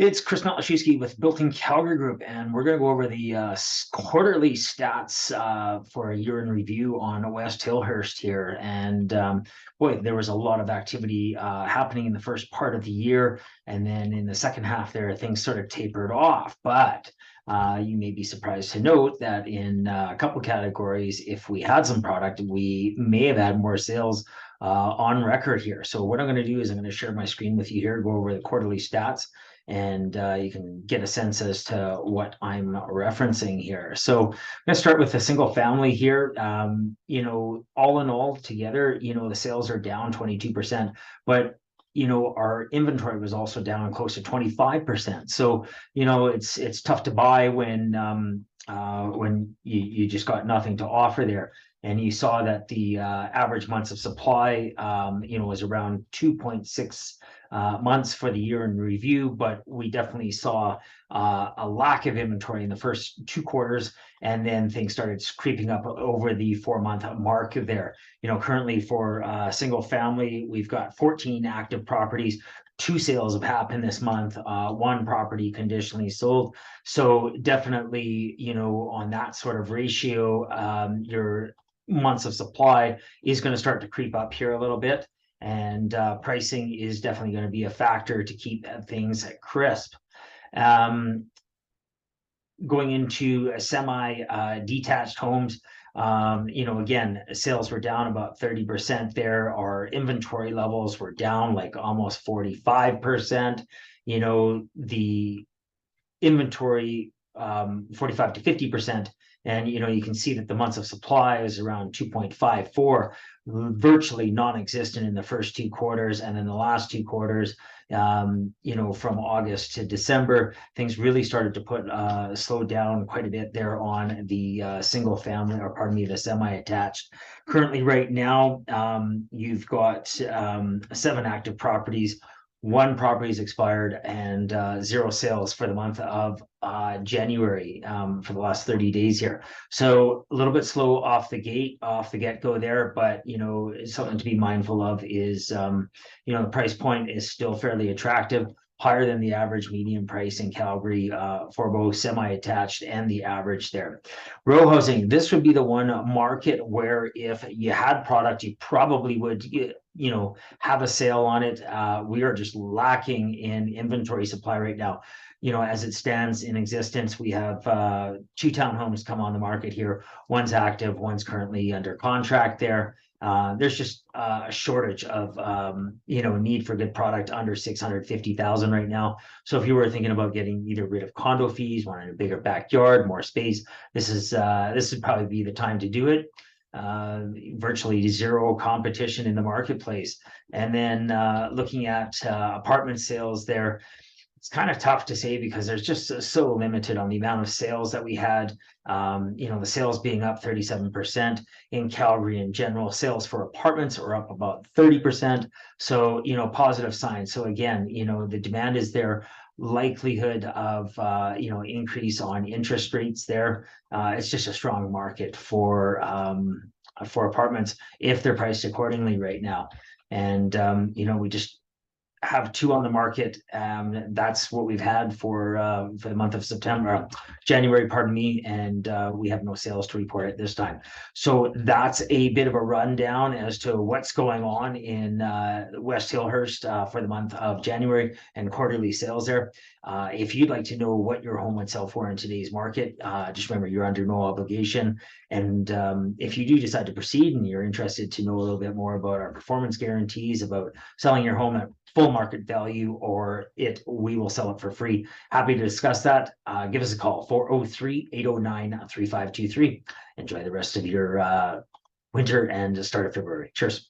It's Chris Malashewski with Built-in Calgary Group, and we're going to go over the quarterly stats for a year in review on West Hillhurst here. And boy, there was a lot of activity happening in the first part of the year, and then in the second half there, things sort of tapered off. But you may be surprised to note that in a couple categories, if we had some product, we may have had more sales on record here. So what I'm going to do is I'm going to share my screen with you here, go over the quarterly stats, and you can get a sense as to what I'm referencing here. So I'm going to start with a single family here. All in all together, the sales are down 22%, but our inventory was also down close to 25%. So, it's tough to buy when you just got nothing to offer there. And you saw that the average months of supply, was around 2.6 months for the year in review, but we definitely saw a lack of inventory in the first two quarters, and then things started creeping up over the 4-month mark there. Currently for single family, we've got 14 active properties. 2 sales have happened this month, 1 property conditionally sold. So definitely, on that sort of ratio, your months of supply is going to start to creep up here a little bit. And pricing is definitely going to be a factor to keep things crisp. Going into semi-detached homes, again, sales were down about 30% there. Our inventory levels were down like almost 45%. The inventory 45 to 50%. And, you can see that the months of supply is around 2.54, virtually non-existent in the first 2 quarters. And then the last 2 quarters, from August to December, things really started to slow down quite a bit there on the single family, or pardon me, the semi-attached. Currently right now, you've got 7 active properties. 1 property is expired, and 0 sales for the month of January for the last 30 days here. So a little bit slow off the get-go there, but something to be mindful of is the price point is still fairly attractive, higher than the average median price in Calgary for both semi-attached and the average there. Row housing, this would be the one market where if you had product, you probably would have a sale on it. We are just lacking in inventory supply right now. As it stands in existence, we have 2 townhomes come on the market here. One's active, one's currently under contract there. There's just a shortage of, need for good product under 650,000 right now. So if you were thinking about getting either rid of condo fees, wanting a bigger backyard, more space, this would probably be the time to do it. Virtually 0 competition in the marketplace. And then looking at apartment sales there, it's kind of tough to say because there's just so limited on the amount of sales that we had. The sales being up 37% in Calgary in general. Sales for apartments are up about 30%. So, positive signs. So again, the demand is there. Likelihood of increase on interest rates there. It's just a strong market for apartments if they're priced accordingly right now. And we just have 2 on the market. That's what we've had for the month of January, pardon me, and we have no sales to report at this time. So that's a bit of a rundown as to what's going on in West Hillhurst for the month of January and quarterly sales there. If you'd like to know what your home would sell for in today's market, just remember you're under no obligation. And if you do decide to proceed and you're interested to know a little bit more about our performance guarantees, about selling your home at full market value, we will sell it for free. Happy to discuss that. Give us a call, 403-809-3523. Enjoy the rest of your winter and the start of February. Cheers.